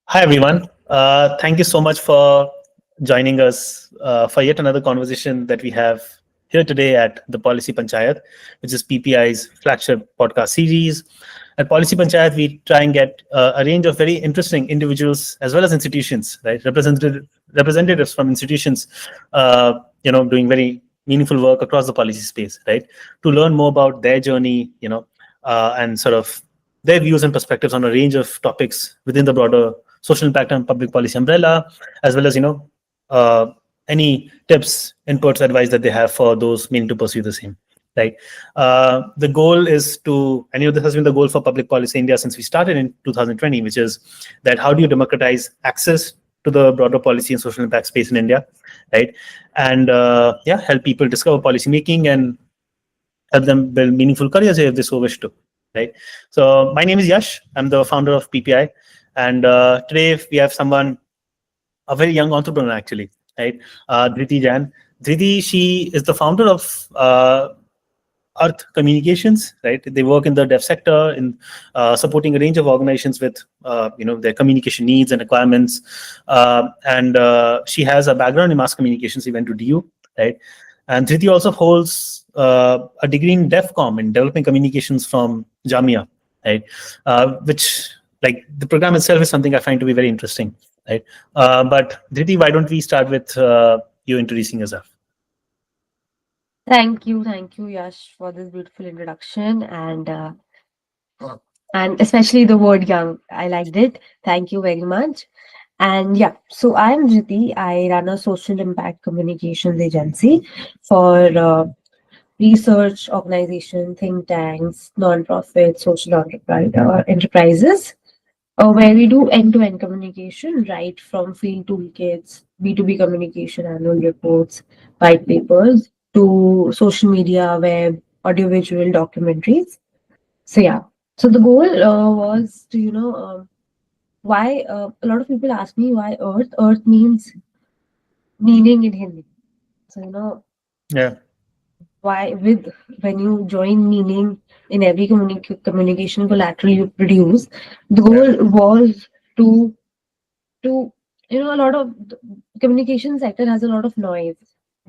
Hi, everyone. Thank you so much for joining us for yet another conversation that we have here today at the Policy Panchayat, which is PPI's flagship podcast series. At Policy Panchayat, we try and get a range of very interesting individuals as well as institutions, right? Representatives from institutions, doing very meaningful work across the policy space, right? To learn more about their journey, and sort of their views and perspectives on a range of topics within the broader social impact and public policy umbrella, as well as uh, any tips, inputs, advice that they have for those meaning to pursue the same. Right. The goal is to, and this has been the goal for public policy India since we started in 2020, which is that how do you democratize access to the broader policy and social impact space in India, right? And help people discover policy making and help them build meaningful careers if they so wish to, right? So my name is Yash. I'm the founder of PPI, and today we have someone, a very young entrepreneur actually, right? Dhriti Jain. Dhriti, she is the founder of Arth Communications, right? They work in the dev sector in supporting a range of organizations with, their communication needs and requirements. And she has a background in mass communications. She went to DU, right? And Dhriti also holds a degree in DevCom, in developing communications from Jamia, right? Which, like, the program itself is something I find to be very interesting, right? But Dhriti, why don't we start with you introducing yourself? Thank you, Yash, for this beautiful introduction and especially the word young. I liked it. Thank you very much. And yeah, so I'm Dhriti. I run a social impact communications agency for research organization, think tanks, non-profit, social enterprises, where we do end-to-end communication, right from field toolkits, B2B communication, annual reports, white papers, to social media, web, audiovisual documentaries. So yeah, so the goal was to, why a lot of people ask me why Earth. Earth means meaning in Hindi. So, Yeah, why with when you join meaning in every communication collateral you produce, the yeah, goal was to a lot of the communication sector has a lot of noise.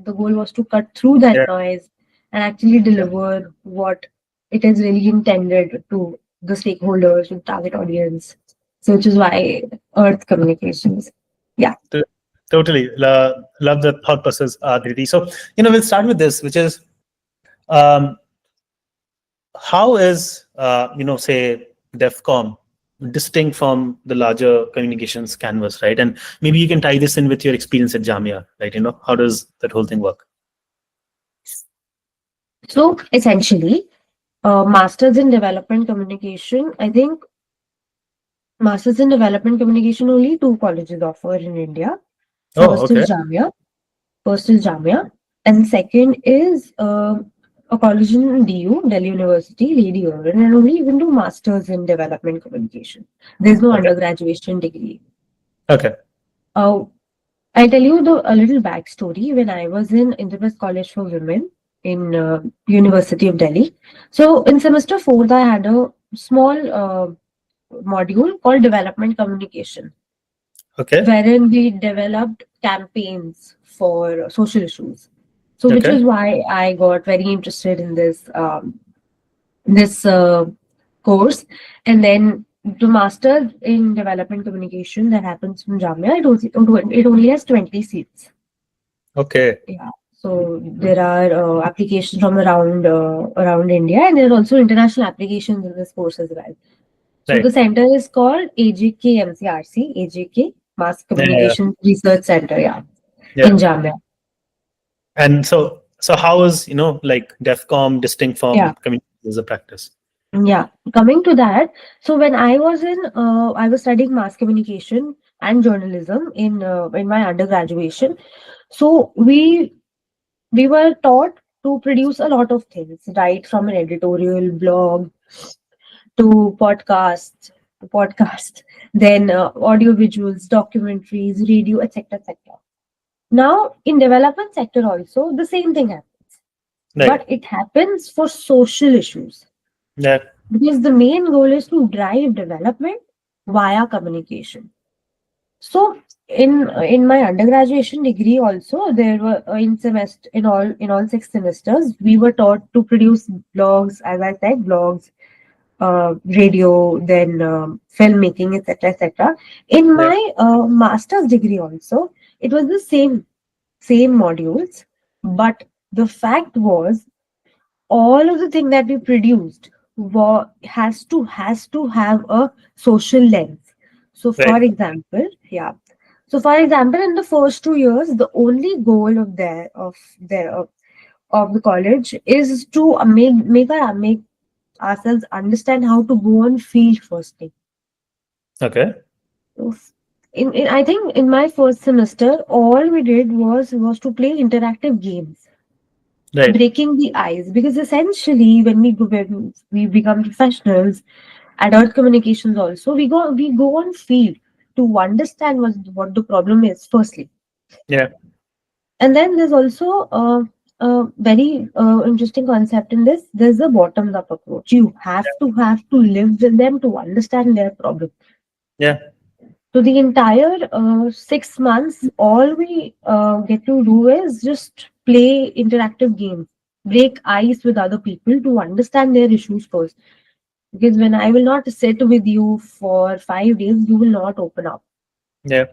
The goal was to cut through yeah. that noise and actually deliver what it is really intended to the stakeholders, to the target audience. So which is why Earth Communications. Yeah. To- Totally love the thought process, Dhriti. So, we'll start with this, which is um, how is, say, DEFCON distinct from the larger communications canvas, right? And maybe you can tie this in with your experience at Jamia, right? How does that whole thing work? So essentially, masters in development communication. I think masters in development communication only two colleges offer in India. Oh, First okay. is Jamia. First is Jamia, and second is a college in DU, Delhi University, Lady Irwin, and only you can do masters in development communication. There's no Okay. undergraduation degree. Okay. Uh, I'll tell you a little backstory. When I was in Indraprasth College for Women in University of Delhi, so in semester fourth, I had a small module called development communication, Okay. wherein we developed campaigns for social issues. So, which Okay. is why I got very interested in this course, and then the master's in development communication that happens from Jamia. It only has 20 seats. Okay. Yeah. So there are applications from around India, and there are also international applications in this course as well. So Right. the center is called AJK MCRC, AJK Mass Yeah. Yeah. Communication Research Center, yeah, in Yeah. Jamia. And so how is, like, DEFCON distinct from Yeah, communications as a practice? yeah. Coming to that, so when I was studying mass communication and journalism in my undergraduation. So we were taught to produce a lot of things, right, from an editorial blog to podcast, then audio visuals, documentaries, radio, etc., etc. Now, in development sector also, the same thing happens, Right. but it happens for social issues Yeah. because the main goal is to drive development via communication. So in my undergraduation degree also, there were in all 6 semesters we were taught to produce blogs, as I said, blogs, radio, then filmmaking, etc., etc. In Yeah. my master's degree also, it was the same modules, but the fact was all of the thing that we produced has to have a social lens. So, for Right. example, yeah. So, for example, in the first 2 years, the only goal of the college is to make ourselves understand how to go on field firstly. Okay. So, I think in my first semester, all we did was to play interactive games, Right. breaking the ice, because essentially when we become professionals at Earth Communications also, we go on field to understand what the problem is firstly. Yeah. And then there's also a very interesting concept in this. There's a bottoms up approach. You have to live with them to understand their problem. Yeah. So the entire 6 months, all we get to do is just play interactive games, break ice with other people to understand their issues first. Because when I will not sit with you for 5 days, you will not open up. Yeah.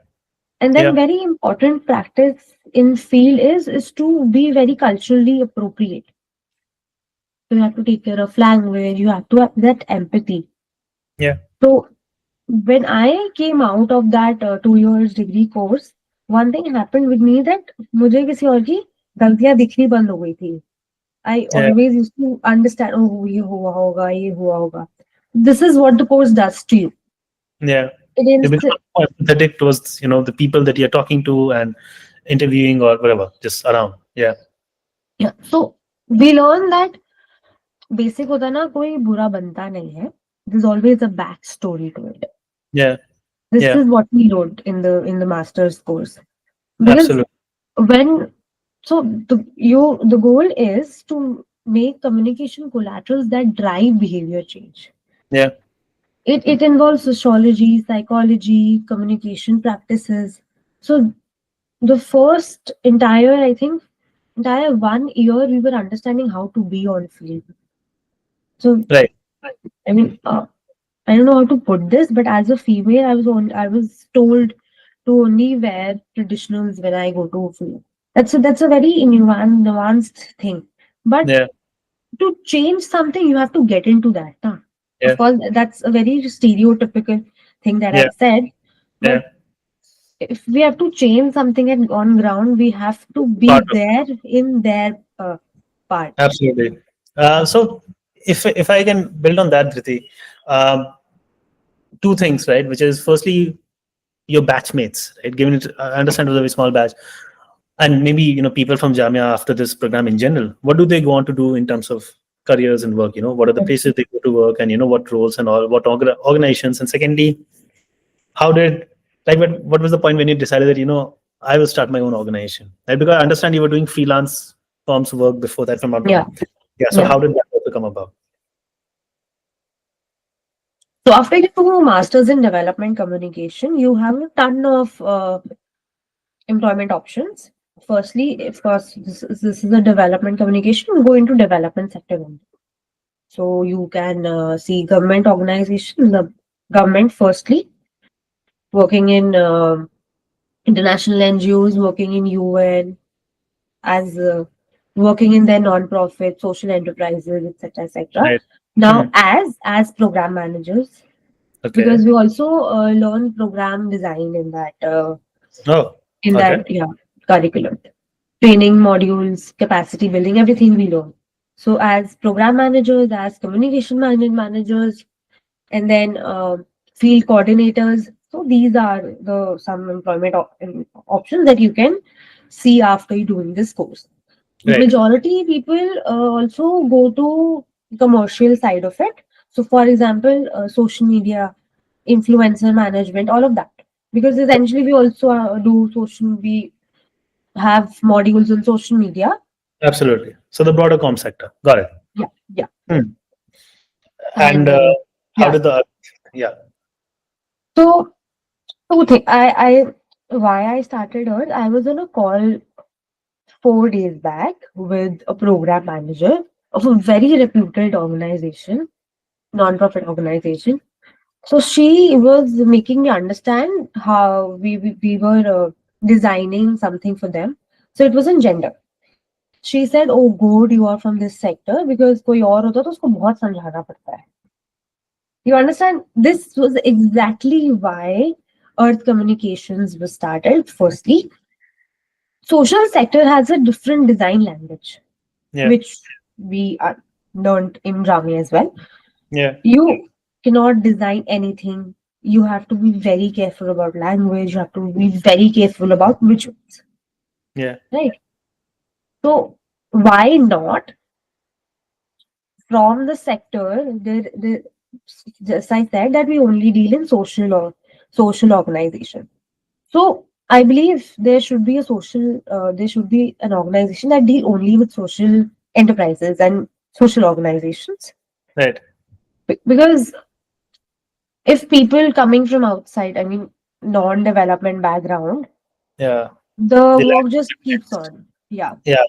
And then Yeah. very important practice in field is to be very culturally appropriate. You have to take care of language. You have to have that empathy. Yeah. So when I came out of that 2 years degree course, one thing happened with me that मुझे किसी और की गलतियां दिखनी बंद हो गई थी. I Yeah. always used to understand, oh, ये हुआ होगा, ये हुआ होगा. This is what the course does to you. Yeah. It You become inst- more empathetic towards, the people that you're talking to and interviewing or whatever, just around. Yeah. yeah. So we learn that basic होता ना कोई बुरा बनता नहीं है. There's always a back story to it. Yeah. This Yeah. is what we learned in the master's course. Because Absolutely. when so the goal is to make communication collaterals that drive behavior change. Yeah. It involves sociology, psychology, communication practices. So the first entire 1 year we were understanding how to be on field. So Right. I mean, I don't know how to put this, but as a female, I was told to only wear traditionals when I go to field. That's a very nuanced thing. But Yeah. to change something, you have to get into that. Huh? Of Yeah. course, that's a very stereotypical thing that Yeah. I've said. Yeah. But if we have to change something on ground, we have to be Part of there in their part. absolutely. So if I can build on that, Dhriti, um, two things, right? Which is firstly your batchmates, right? Given it, I understand it was a very small batch, and maybe people from Jamia after this program in general. What do they go on to do in terms of careers and work? What are the places they go to work, and what roles and all, what organizations? And secondly, how did what was the point when you decided that I will start my own organization? Right? Because I understand you were doing freelance forms of work before that, if I'm not Yeah, wrong. Yeah. So yeah. how did that also come about? So after you do a master's in development communication, you have a ton of employment options. Firstly, of course, this is a development communication. You go into development sector only. So you can see government organization, the government firstly, working in international NGOs, working in UN, as working in their non-profit, social enterprises, etc., etc. Right. Now, Hmm. as program managers, Okay. because we also learn program design Oh. in Okay. that curriculum, training modules, capacity building, everything we learn. So as program managers, as communication managers, and then field coordinators. So these are the some employment options that you can see after you doing this course. Right. Majority people also go to commercial side of it. So for example, social media, influencer management, all of that. Because essentially we also do social, we have modules on social media. Absolutely. So the broader com sector. Got it. Yeah, yeah. Hmm. And And how yeah. did the yeah. So Two things. Why I started Earth, I was on a call 4 days back with a program manager of a very reputed organization, non-profit organization. So she was making me understand how we were designing something for them. So it was in gender. She said, "Oh, good, you are from this sector because कोई और होता तो उसको बहुत समझाना पड़ता है." You understand? This was exactly why Earth Communications was started. Firstly, social sector has a different design language, Yeah, which we learned in Rami as well. yeah, You cannot design anything. You have to be very careful about language. You have to be very careful about visuals, yeah, right? So why not from the sector? Just I said that we only deal in social organization. So I believe there should be an organization that deal only with social enterprises and social organizations. right. Because if people coming from outside, I mean, non-development background, Yeah, the they work lack. just keeps on. Yeah. Yeah,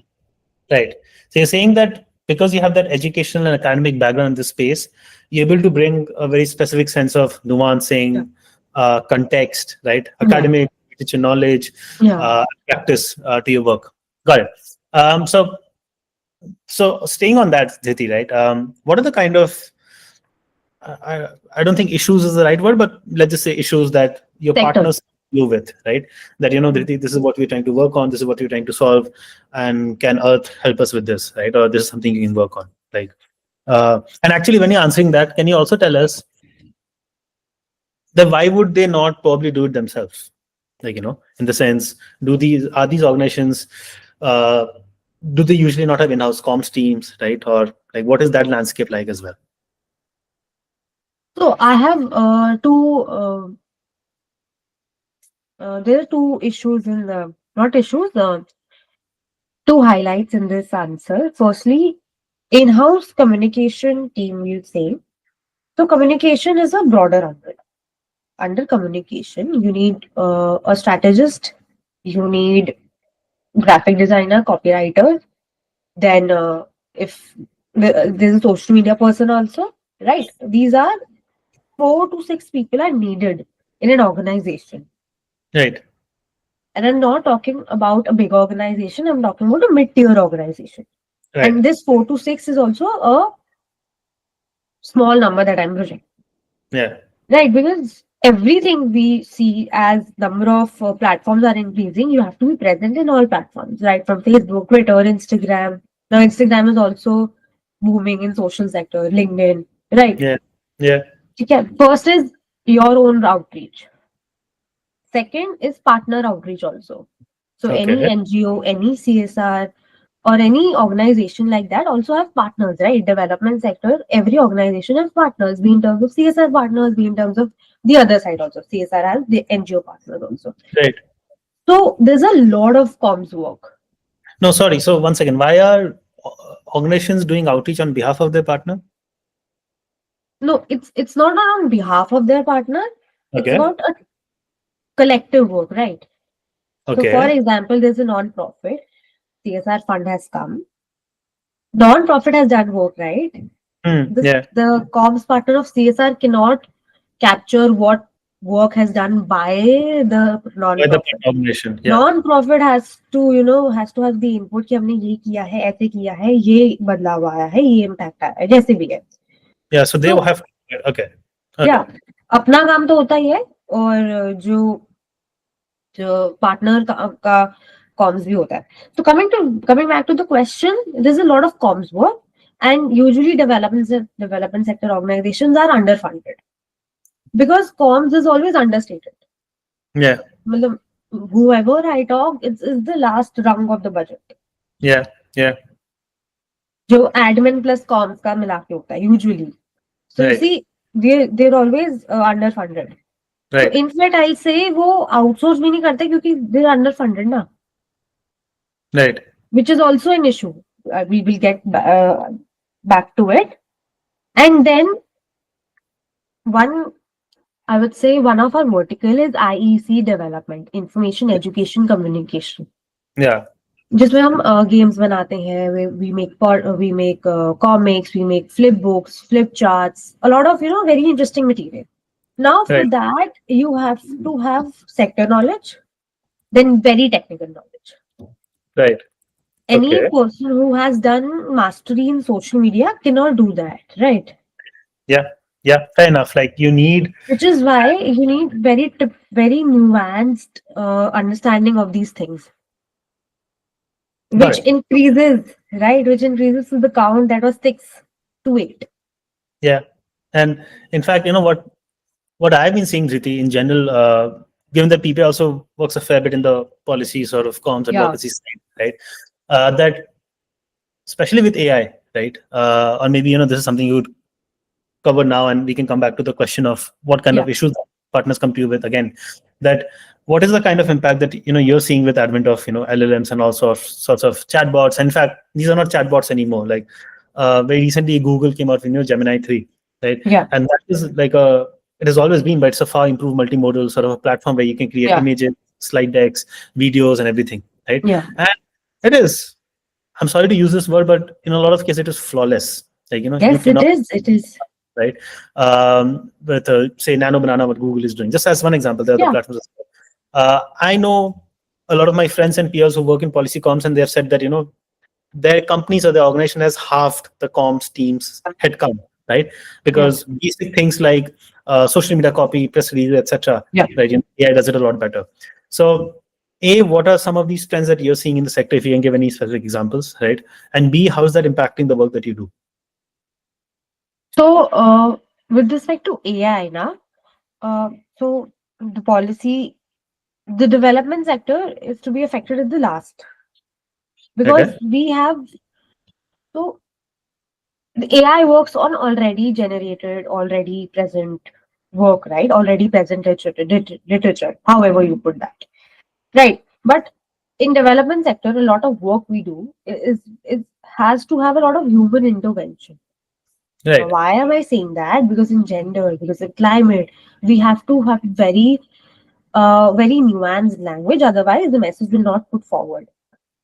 right. So you're saying that because you have that educational and academic background in this space, you're able to bring a very specific sense of Yeah. nuancing, context, right? Yeah. Academic, teacher knowledge, Yeah. practice to your work. Got it. So staying on that, Dhriti, right? What are the kind of I don't think issues is the right word, but let's just say issues that your Sectors. partners you with, right? That Dhriti, this is what we're trying to work on, this is what we're trying to solve, and can Earth help us with this, right? Or this is something you can work on, like. And actually, when you're answering that, can you also tell us that why would they not probably do it themselves? Like in the sense, do these are these organizations? Uh, do they usually not have in-house comms teams, right? Or like, what is that landscape like as well? So I have there are two issues in the not issues, two highlights in this answer. Firstly, in-house communication team, we'll say. So communication is a broader umbrella. Under communication, you need a strategist, you need graphic designer, copywriter. Then, if there's a social media person also, right? These are 4 to 6 people are needed in an organization. Right, And I'm not talking about a big organization, I'm talking about a mid-tier organization. right, And this 4 to 6 is also a small number that I'm projecting. yeah, Right, because everything we see as number of platforms are increasing, you have to be present in all platforms, right? From Facebook, Twitter, Instagram. Now, Instagram is also booming in social sector, LinkedIn, right? yeah, yeah, Okay. First is your own outreach. Second is partner outreach also. So any okay, NGO, any CSR, or any organization like that also have partners, right? Development sector, every organization has partners, be in terms of CSR partners, be in terms of the other side also. CSR has the NGO partners also. right. So there's a lot of comms work. No, sorry. So one second. Why are organizations doing outreach on behalf of their partner? No, it's not on behalf of their partner. It's Okay, about a collective work, right? So for okay, example, there's a non-profit. CSR fund has come. Non-profit has done work, right? yeah. The comms partner of CSR cannot capture what work has done by the By the non-profit. organization, yeah, Non-profit has to, has to have the input कि हमने ये किया है, ऐसे किया है, ये बदलाव आया है, ये impact आया है, जैसे भी है. yeah. So they will तो have. Okay, या okay, अपना काम तो होता ही है और जो पार्टनर का comms भी होता है. So coming back to the question, there's a lot of comms work and usually development sector organizations are underfunded because comms is always understated. yeah, मतलब, whoever I talk, it's the last rung of the budget. yeah, yeah. जो admin plus comms का मिला के होता है usually. So you Right, see, they're always underfunded. So right, in fact, I'll say वो outsource भी नहीं करते क्योंकि they're underfunded ना, right. which is also an issue. We will get back to it. And then one I would say one of our vertical is IEC development, information, education, communication. Yeah. जिसमें हम games बनाते हैं, we make comics, we make flip books, flip charts, a lot of very interesting material. Now for Right. that you have to have sector knowledge, then very technical knowledge. Right. Any Okay. person who has done mastery in social media cannot do that, right? Yeah. Yeah. Fair enough. Like you need. Which is why you need very nuanced understanding of these things, Got which it. increases, right? Which increases to the count that was 6 to 8. Yeah. And in fact, what I've been seeing, Dhriti, in general, given that PPI also works a fair bit in the policy sort of comms Yeah, advocacy side, right? That especially with AI, right? Or maybe this is something you would cover now, and we can come back to the question of what kind yeah, of issues partners come to you with again. That what is the kind of impact that you're seeing with advent of LLMs and all sorts of chatbots. In fact, these are not chatbots anymore. Like very recently, Google came out with Gemini 3, right? yeah, And that is like it has always been, but it's a far improved multimodal sort of a platform where you can create yeah, images, slide decks, videos, and everything, right? yeah. And it is. I'm sorry to use this word, but in a lot of cases, it is flawless. Like you Yes, it cannot, is. It is. right? With say Nano Banana, what Google is doing. Just as one example, there are other Yeah, platforms as well. I know a lot of my friends and peers who work in policy comms, and they have said that their companies or their organization has halved the comms team's headcount, right? yeah, Because basic things like social media copy, press release, etc., yeah. right? AI does it a lot better. So, A, what are some of these trends that you're seeing in the sector? If you can give any specific examples, right? And B, how is that impacting the work that you do? So, with respect to AI, now, so the policy, the development sector is to be affected at the last, because Okay, we have, so the AI works on already generated, already present work, right? Already present literature, however you put that, right? But in development sector, a lot of work we do is has to have a lot of human intervention. Now, right, why am I saying that? Because in gender, because in climate, we have to have very nuanced language. Otherwise, the message will not put forward.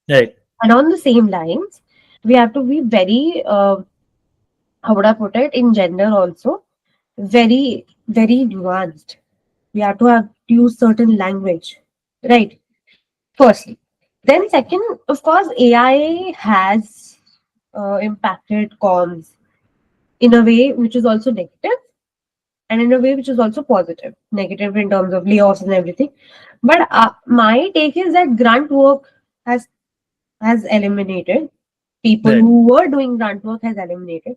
right, And on the same lines, we have to be very, how would I put it, in gender also, very nuanced. We have to use certain language, right? Firstly, then second, of course, AI has impacted comms in a way which is also negative, and in a way which is also positive. Negative in terms of layoffs and everything. But my take is that grunt work has has eliminated. People right, who were doing grunt work has eliminated,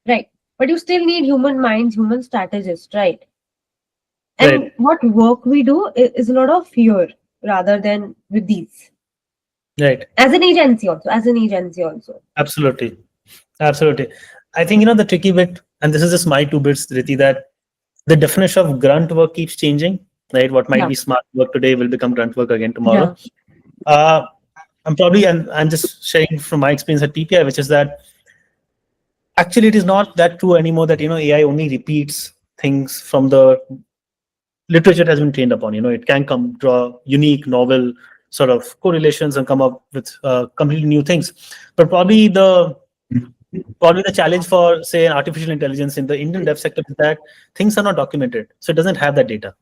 right? But you still need human minds, human strategists, right? And right, what work we do is a lot of fear rather than with these. right. As an agency also. Absolutely. Absolutely. I think, the tricky bit, and this is just my two bits, Riti, that the definition of grunt work keeps changing, right? What might Yeah, be smart work today will become grunt work again yeah, tomorrow. Uh, and I'm just sharing from my experience at PPI, which is that actually it is not that true anymore that, AI only repeats things from the literature it has been trained upon. It can come draw unique, novel sort of correlations and come up with completely new things. But probably the challenge for say an artificial intelligence in the Indian dev sector is that things are not documented, so it doesn't have that data.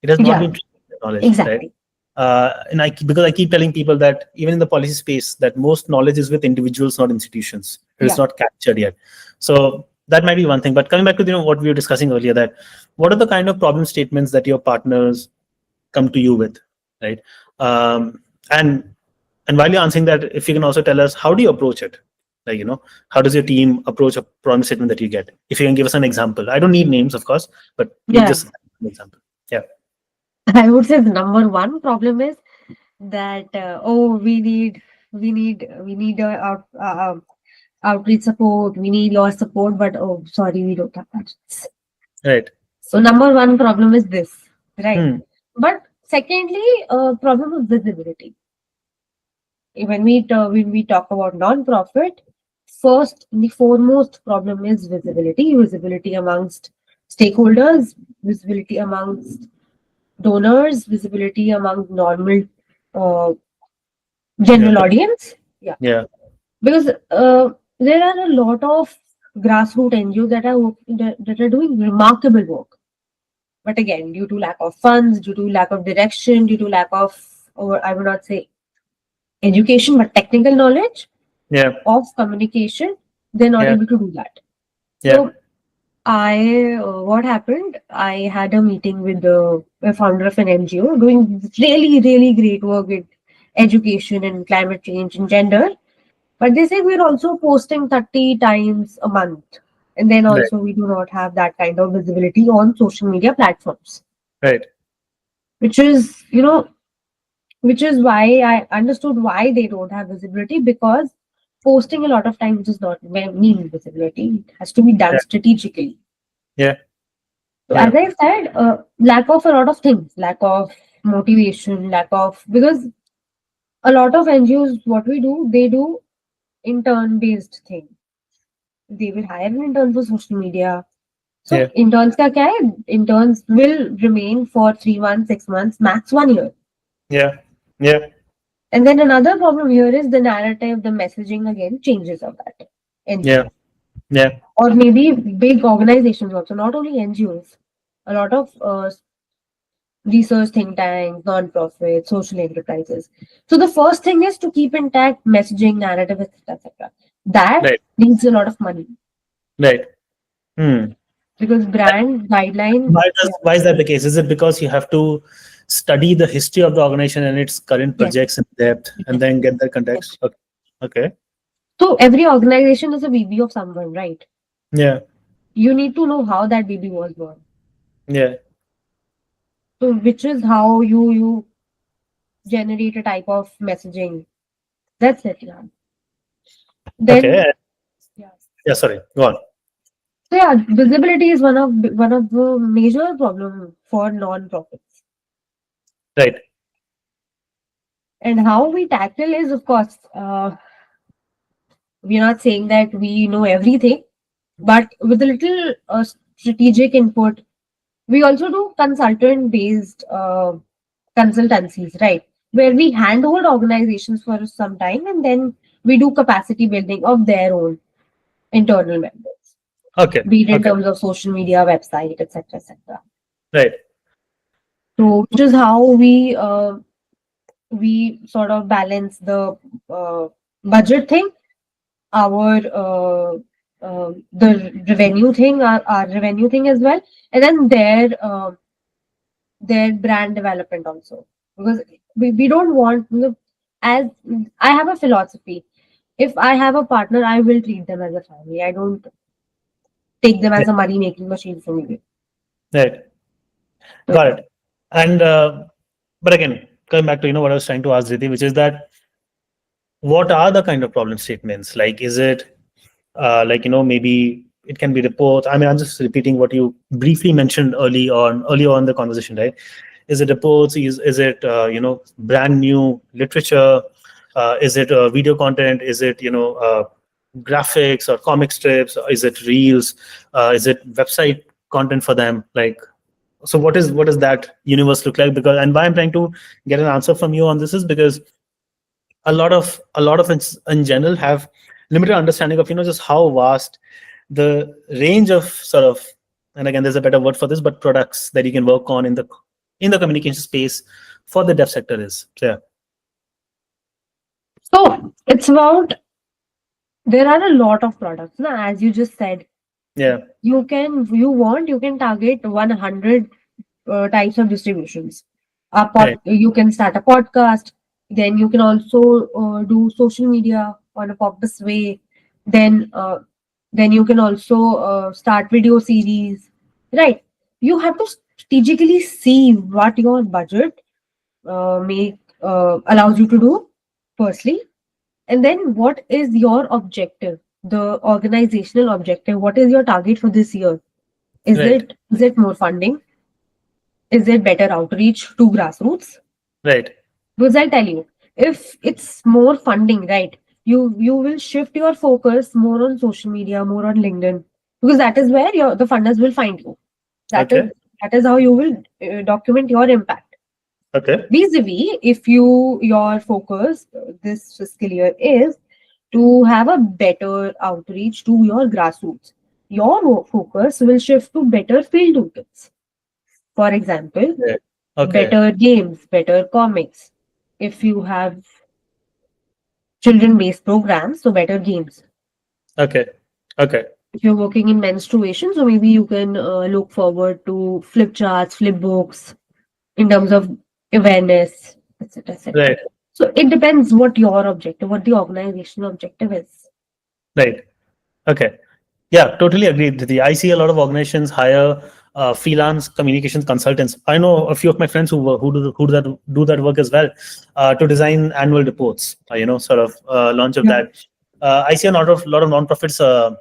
It has not yeah, been trained with knowledge, right? exactly. And because I keep telling people that even in the policy space, that most knowledge is with individuals, not institutions. It is Yeah, not captured yet. So that might be one thing. But coming back to what we were discussing earlier, that what are the kind of problem statements that your partners come to you with, right? Um, and and while you're answering that, if you can also tell us how do you approach it, like how does your team approach a problem statement that you get? If you can give us an example, I don't need names, of course, but yeah. just an example. Yeah, I would say the number one problem is that we need outreach support. We need your support, but oh, sorry, we don't have that. right. So number one problem is this, right? Hmm. But secondly, problem of visibility. When we talk about non-profit, first the foremost problem is visibility amongst stakeholders, visibility amongst donors, visibility among normal uh, Yeah. general audience. Yeah, Yeah. because there are a lot of grassroots NGOs that are doing remarkable work. But again, due to lack of funds, due to lack of direction, due to lack of, or I would not say education, but technical knowledge Yeah. of communication, they're not Yeah. able to do that. Yeah. So what happened? I had a meeting with a founder of an NGO doing really, really great work with education and climate change and gender. But they said we're also posting 30 times a month. And then Right. also we do not have that kind of visibility on social media platforms, Right. which is, which is why I understood why they don't have visibility, because posting a lot of times does not mean visibility. It has to be done Yeah. strategically. Yeah. So Yeah. as I said, lack of a lot of things, lack of motivation, lack of, because a lot of NGOs, what we do, they do intern based thing. They will hire an intern for social media. So Yeah. interns ka kya hai? Interns will remain for 3 months, 6 months, max 1 year. Yeah. Yeah. And then another problem here is the narrative, the messaging again changes of that NGO. Yeah. Yeah. Or maybe big organizations also, not only NGOs. A lot of research think tanks, non-profit, social enterprises. So the first thing is to keep intact messaging, narrative, etc., etc. That Right. needs a lot of money, Right. Hmm. because brand guideline. Yeah, Why is that the case? Is it because you have to study the history of the organization and its current yes, projects in depth and yes, then get the yes. context? Okay. Okay. So every organization is a BB of someone, right? Yeah. You need to know how that BB was born. Yeah. So which is how you generate a type of messaging. That's it. Yeah. Then Okay. yeah. Yeah. Sorry. Go on. So yeah, visibility is one of the major problem for non-profits. Right. And how we tackle is, of course, we're not saying that we know everything, but with a little strategic input, we also do consultant-based consultancies, right? Where we handhold organizations for some time, and then we do capacity building of their own internal members, Okay. be it in Okay. terms of social media, website, etc., etc. Right. So, which is how we sort of balance the uh, budget thing, our the revenue thing, our revenue thing as well, and then their brand development also, because we don't want, as I have a philosophy, if I have a partner, I will treat them as a family. I don't take them Yeah. as a money making machine for me. Right. So Got yeah. it. And but again, coming back to what I was trying to ask Dhriti, which is that what are the kind of problem statements? Like, is it maybe it can be reports. I mean, I'm just repeating what you briefly mentioned earlier on in the conversation, right? Is it reports? Is it brand new literature? Is it video content? Is it graphics or comic strips? Is it reels? Is it website content for them? Like, so what does that universe look like? Because, and why I'm trying to get an answer from you on this is because a lot of in general have limited understanding of just how vast the range of sort of, and again there's a better word for this, but products that you can work on in the communication space for the dev sector is. So yeah. So it's about, there are a lot of products. Now, as you just said, Yeah. you can target 100 types of distributions. Right. You can start a podcast, then you can also do social media on a purpose way. Then you can also start video series, right? You have to strategically see what your budget make allows you to do, firstly, and then what is your objective, the organizational objective. What is your target for this year? Right. Is it more funding? Is it better outreach to grassroots? Right. Because I'll tell you, if it's more funding, right, you will shift your focus more on social media, more on LinkedIn, because that is where the funders will find you. That is Okay. that is how you will document your impact. Okay. Vis-a-vis, if your focus this fiscal year is to have a better outreach to your grassroots, your focus will shift to better field toolkits. For example, Yeah. Okay. better games, better comics. If you have children-based programs, so better games. Okay. Okay. If you're working in menstruation, so maybe you can look forward to flip charts, flip books in terms of awareness, etc., etc. Right. So it depends what your objective, what the organizational objective is. Right. Okay. Yeah, totally agree, Dhriti. I see a lot of organizations hire freelance communications consultants. I know a few of my friends who do that work as well, to design annual reports. Sort of launch of Yeah, that. I see a lot of nonprofits.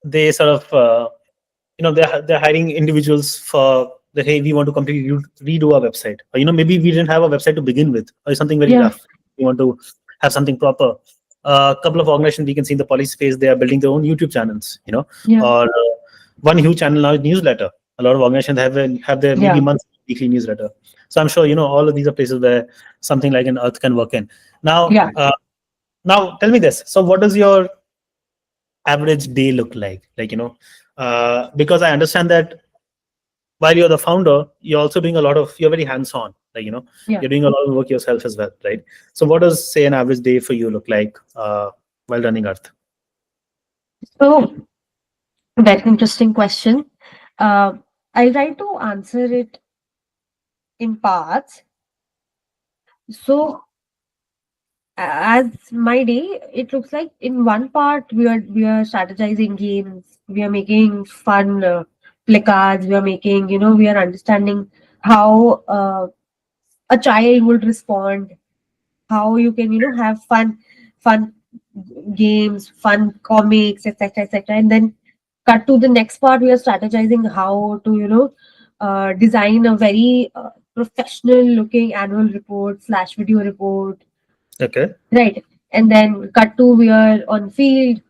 They sort of they're hiring individuals for that. Hey, we want to completely redo our website. Or, maybe we didn't have a website to begin with, or something very yeah, rough. We want to have something proper. A couple of organizations we can see in the policy space, they are building their own YouTube channels. yeah, Or one huge channel now is newsletter. A lot of organizations have their maybe yeah. monthly, weekly newsletter. So I'm sure all of these are places where something like an Earth can work in. Now, Yeah. now tell me this. So, what does your average day look like? Because I understand that while you're the founder, you're also doing you're very hands-on. Yeah. You're doing a lot of work yourself as well, right? So, what does say an average day for you look like while running Earth? So very interesting question. Uh, I'll try to answer it in parts. So as my day, it looks like in one part we are strategizing games, we are making fun placards, we are making we are understanding how a child would respond, how you can have fun games, fun comics, etc., etc. And then cut to the next part, we are strategizing how to design a very professional looking annual report slash video report, Okay. right? And then cut to we are on field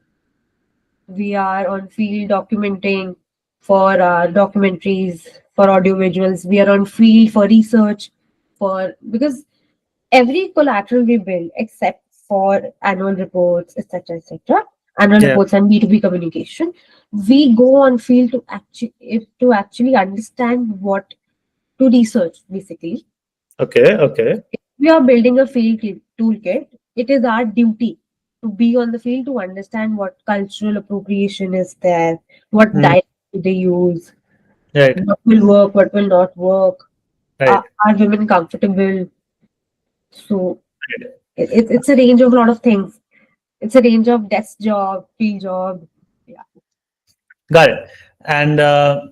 documenting for documentaries, for audio visuals. We are on field for research, for because every collateral we build, except for annual reports, etc., etc., annual Yeah. reports and B2B communication, we go on field to actually understand what to research. Basically, Okay. Okay. if we are building a toolkit, it is our duty to be on the field to understand what cultural appropriation is there, what Mm, diet do they use, right. what will work, what will not work. Right. Are women comfortable? So Right. it's a range of a lot of things. It's a range of desk job, field job. Yeah. Got it. And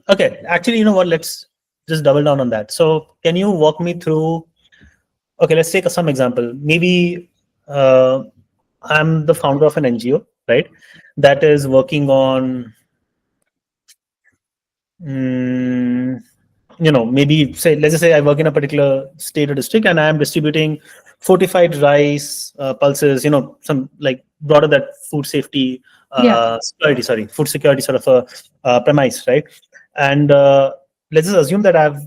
okay, actually, you know what? Let's just double down on that. So, can you walk me through? Okay, let's take some example. Maybe uh, I'm the founder of an NGO, right? That is working on, mm, maybe say, let's just say I work in a particular state or district, and I am distributing fortified rice pulses. Some like broader that food safety, Yeah. security. Sorry, food security sort of a premise, right? And let's just assume that I've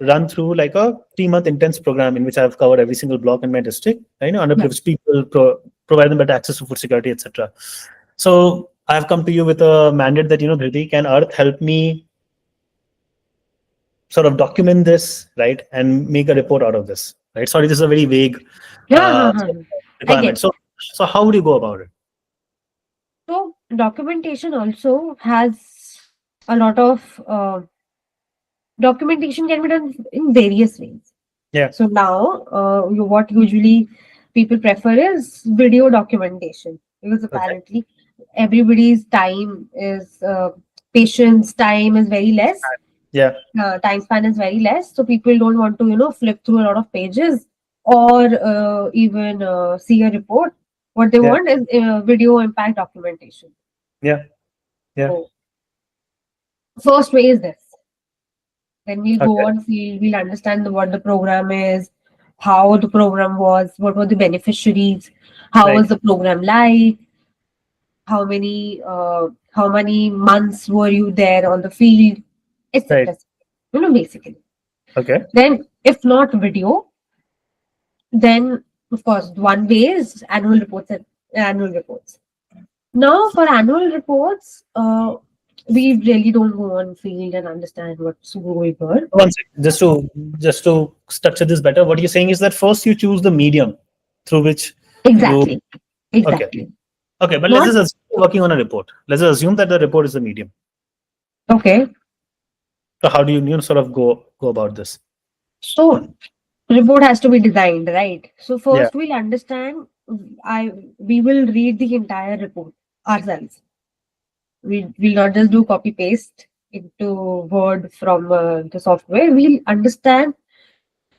run through like a 3-month intense program in which I've covered every single block in my district. Yeah. Underprivileged people, provide them better access to food security, etc. So I've come to you with a mandate that Dhriti, can Earth help me sort of document this, right, and make a report out of this, right? Sorry, this is a very vague Yeah. I requirement. get. So how would you go about it? So documentation also has a lot of documentation can be done in various ways. Yeah, So now, what usually people prefer is video documentation because okay, apparently everybody's time is patience time is very less. yeah, Time span is very less, so people don't want to flip through a lot of pages or even see a report. What they yeah, want is video impact documentation. yeah, yeah, So first way is this. Then we'll go okay, on field, we'll understand what the program is, how the program was, what were the beneficiaries, how was right, the program like, how many months were you there on the field, Right. etc. Basically. Okay. Then, if not video, then of course one way is annual reports and annual reports. Now, for annual reports, we really don't go on field and understand what's going on. One second. Just to structure this better, what you're saying is that first you choose the medium through which you. Exactly, Okay. exactly. Okay. But let's Not just assume you're working on a report. Let's just assume that the report is the medium. okay. So how do you sort of go about this? So report has to be designed, right? So Yeah. first we'll understand. We will read the entire report ourselves. We will not just do copy paste into Word from the software. We'll understand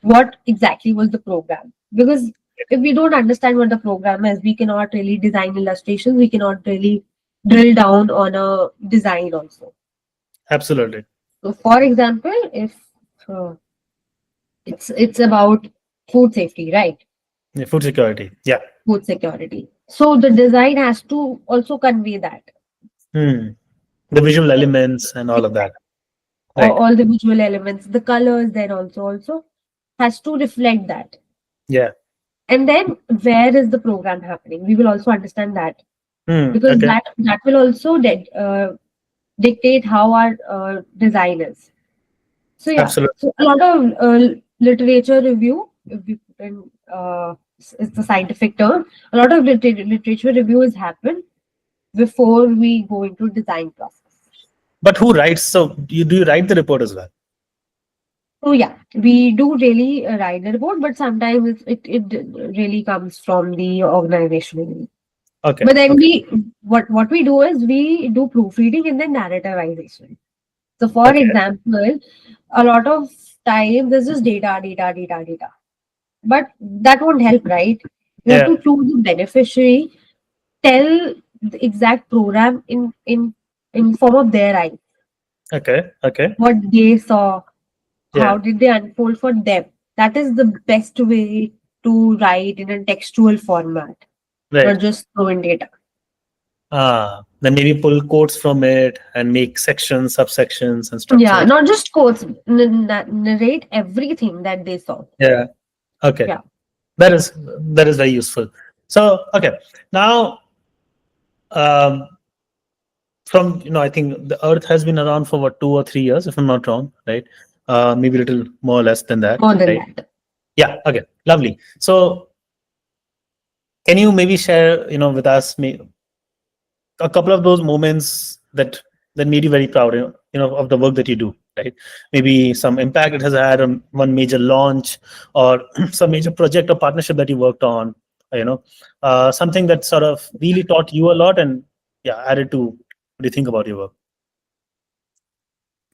what exactly was the program, because if we don't understand what the program is, we cannot really design illustrations. We cannot really drill down on a design also. Absolutely. So, for example, if uh, it's about food safety, right? Yeah, food security. Yeah. Food security. So the design has to also convey that. Hmm. The visual elements and all of that. Right. All the visual elements, the colors, then also has to reflect that. Yeah. And then where is the program happening? We will also understand that, Hmm. because Okay. that will also dictate how our design is. So yeah, Absolutely. so a lot of literature review, if we put in, it's a scientific term. A lot of literature review has happened before we go into design process. But who writes? So do you write the report as well? So yeah, we do really write the report, but sometimes it really comes from the organization. Okay. But then Okay. what we do is we do proofreading and then narrativization. So for Okay. example, a lot of times there's just data. But that won't help, right? You have Yeah. to choose the beneficiary, tell the exact program in form of their eyes, Okay. Okay. what they saw, Yeah. how did they unfold for them. That is the best way to write in a textual format, Right. not just throwing data. Then maybe pull quotes from it and make sections, subsections, and structure Yeah, it. not just quotes, narrate everything that they saw. Yeah. Okay. Yeah. That is very useful. So okay. Now, um, from I think the Earth has been around for what, 2 or 3 years, if I'm not wrong, right? Maybe a little more or less than that, More than right? that. Yeah. Okay. Lovely. So can you maybe share, with us, a couple of those moments that made you very proud, of the work that you do, right? Maybe some impact it has had on one major launch, or some major project or partnership that you worked on, something that sort of really taught you a lot and, yeah, added to what do you think about your work.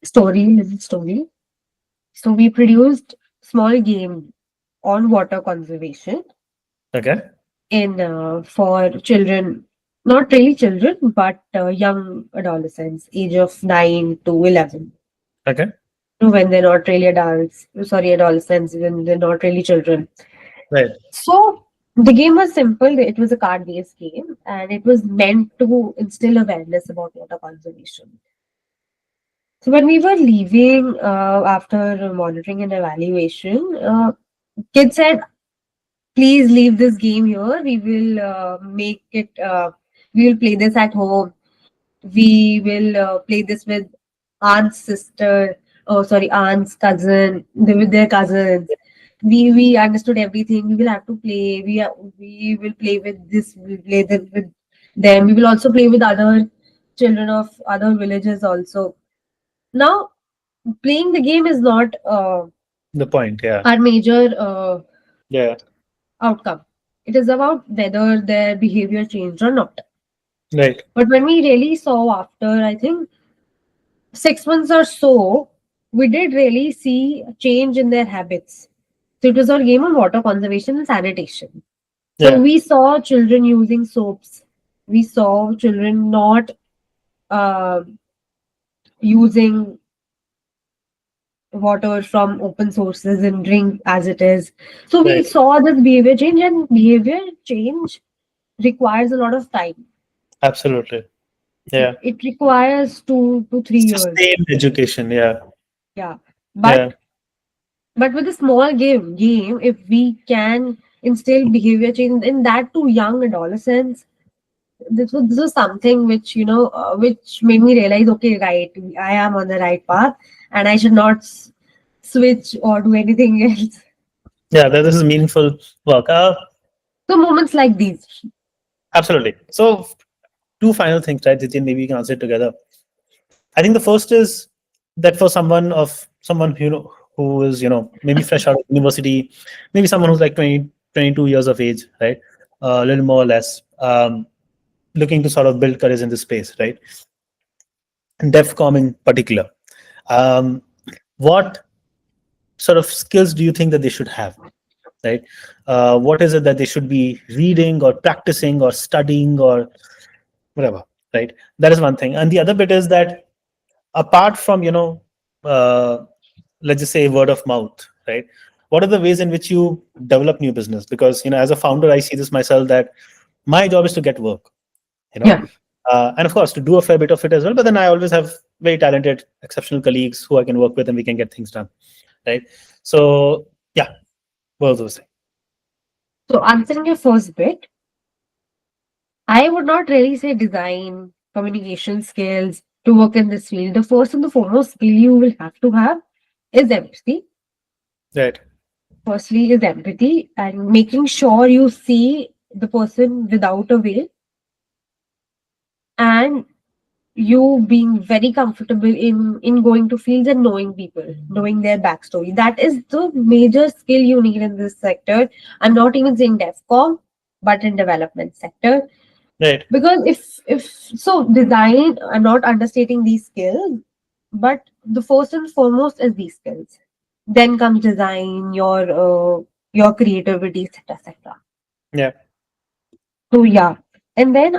Little story. So we produced small game on water conservation Okay. in for children, not really children, but young adolescents, age of 9 to 11. Okay. When they're not really adults, sorry, adolescents, when they're not really children. Right. So the game was simple. It was a card-based game, and it was meant to instill awareness about water conservation. So when we were leaving after monitoring and evaluation, kids said, "Please leave this game here. We will make it. We will play this at home. We will play this with aunt's sister. Oh, sorry, aunt's cousin. With their cousins. We understood everything. We will have to play. We will play with this. We will play with them. We will also play with other children of other villages also. Now, playing the game is not The point. Yeah. our major Yeah. outcome. It is about whether their behavior changed or not. Right. But when we really saw after, I think 6 months or so, we did really see a change in their habits. So it was our game on water conservation and sanitation. So Yeah. we saw children using soaps. We saw children not uh, using water from open sources and drink as it is. So we Right. saw this behavior change, and behavior change requires a lot of time. Absolutely. It, Yeah. it requires 2 to 3 years. Sustained education. Yeah. Yeah. Yeah, But with a small game, if we can instill behavior change in that to young adolescents, this was something which which made me realize, okay, right, I am on the right path, and I should not switch or do anything else. yeah, this is meaningful work. So moments like these. Absolutely. So, two final things, right, Jitin? Maybe we can answer it together. I think the first is that for someone who is maybe fresh out of university, maybe someone who's like 20, 22 years of age, right, a little more or less, looking to sort of build courage in this space, right, and DevCom in particular. Um, what sort of skills do you think that they should have, right? What is it that they should be reading or practicing or studying or whatever, right? That is one thing, and the other bit is that apart from uh, let's just say word of mouth, right, what are the ways in which you develop new business? Because as a founder, I see this myself, that my job is to get work, you know Yeah. and of course to do a fair bit of it as well, but then I always have very talented, exceptional colleagues who I can work with and we can get things done, right? So yeah, both of those things. So answering your first bit, I would not really say design, communication skills to work in this field. The first and the foremost skill you will have to have is empathy. Right. Firstly, is empathy and making sure you see the person without a veil, and you being very comfortable in going to fields and knowing people, knowing their backstory. That is the major skill you need in this sector. I'm not even saying DevCom, but in development sector. Right. Because if so design, I'm not understating these skills, but the first and foremost is these skills. Then comes design, your creativity, etc., etc. Yeah. So yeah, and then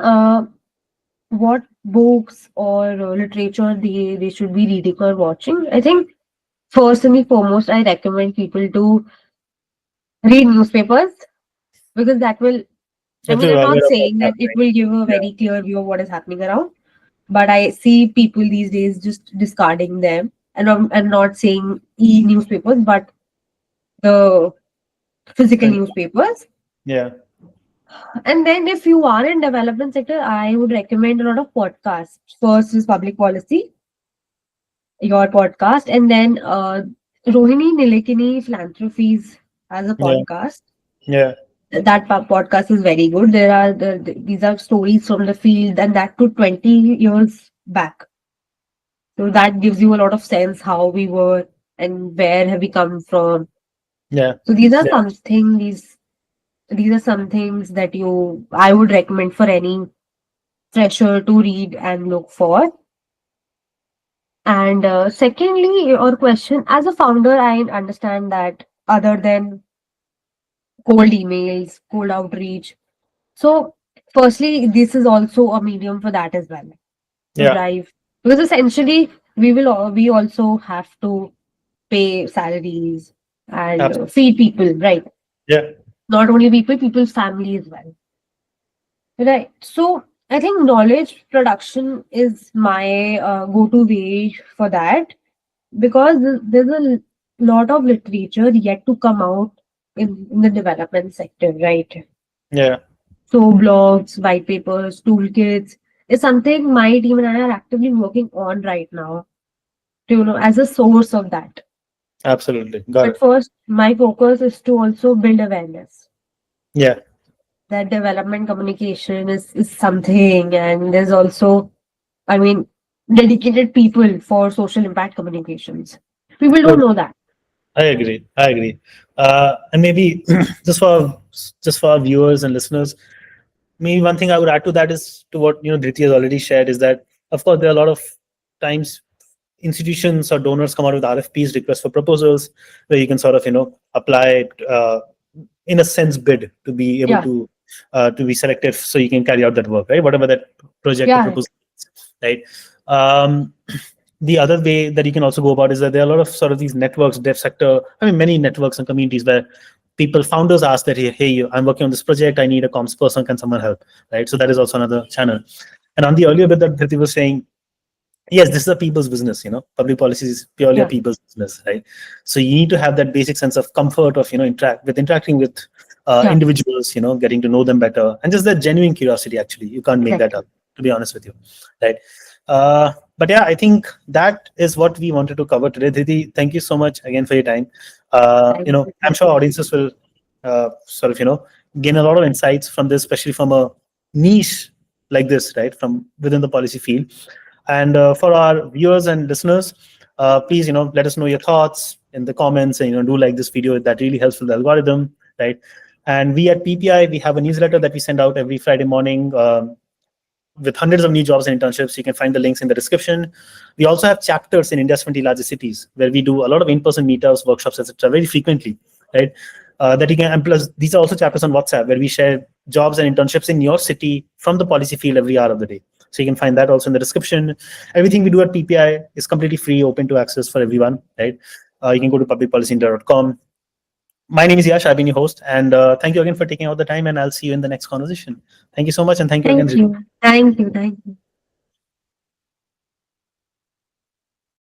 what books or literature they should be reading or watching. I think first and foremost, I recommend people to read newspapers, because that will. I If mean, you're I'm not aware of what's saying that it happening. will give a Yeah. very clear view of what is happening around, but I see people these days just discarding them, and I'm not saying e-newspapers, but the physical Print. newspapers. Yeah. And then if you are in development sector, I would recommend a lot of podcasts. First is public policy, your podcast, and then Rohini Nilekini Philanthropies as a Yeah. podcast. Yeah. That podcast is very good. There are these are stories from the field, and that to 20 years back. So that gives you a lot of sense how we were and where have we come from. Yeah. So these are Yeah. something these are some things that you I would recommend for any fresher to read and look for. And secondly, your question, as a founder, I understand that other than cold emails, cold outreach. So firstly, this is also a medium for that as well, to Yeah. drive, because essentially we also have to pay salaries and Absolutely. feed people, right? Yeah. Not only people, people's family as well, right? So I think knowledge production is my go-to way for that, because there's a lot of literature yet to come out in the development sector, right? Yeah. So blogs, white papers, toolkits is something my team and I are actively working on right now to, as a source of that. Absolutely. Got But it. first, my focus is to also build awareness Yeah. that development communication is something, and there's also, I mean, dedicated people for social impact communications. People don't Good. know that. I agree. I agree. And maybe just for our viewers and listeners, maybe one thing I would add to that is to what Dhriti has already shared, is that of course there are a lot of times institutions or donors come out with RFPs, requests for proposals, where you can sort of apply, in a sense, bid to be able Yeah, to be selected, so you can carry out that work, right? Whatever that project or yeah, proposal is, right? Um, the other way that you can also go about is that there are a lot of sort of these networks, dev sector. I mean, many networks and communities where founders ask that, hey, I'm working on this project. I need a comms person. Can someone help? Right. So that is also another channel. And on the earlier bit that Dhriti was saying, yes, this is a people's business. Public policy is purely a Yeah, people's business, right? So you need to have that basic sense of comfort of interacting with yeah, individuals, getting to know them better, and just that genuine curiosity. Actually, you can't make that exactly. up, to be honest with you, right? But yeah, I think that is what we wanted to cover today. Dhriti, thank you so much again for your time. Thank you. I'm Thank sure you. audiences will sort of gain a lot of insights from this, especially from a niche like this, right, from within the policy field. And for our viewers and listeners, please, let us know your thoughts in the comments, and do like this video. That really helps with the algorithm, right? And we at PPI, we have a newsletter that we send out every Friday morning. With hundreds of new jobs and internships. You can find the links in the description. We also have chapters in India's 20 largest cities where we do a lot of in-person meetups, workshops, etc. very frequently, right? That you can, and plus these are also chapters on WhatsApp where we share jobs and internships in your city from the policy field every hour of the day. So you can find that also in the description. Everything we do at PPI is completely free, open to access for everyone, right? You can go to publicpolicyindia.com. My name is Yash. I've been your host, and thank you again for taking out the time. And I'll see you in the next conversation. Thank you so much, and thank you again, Thank Riti. you. Thank you. Thank you.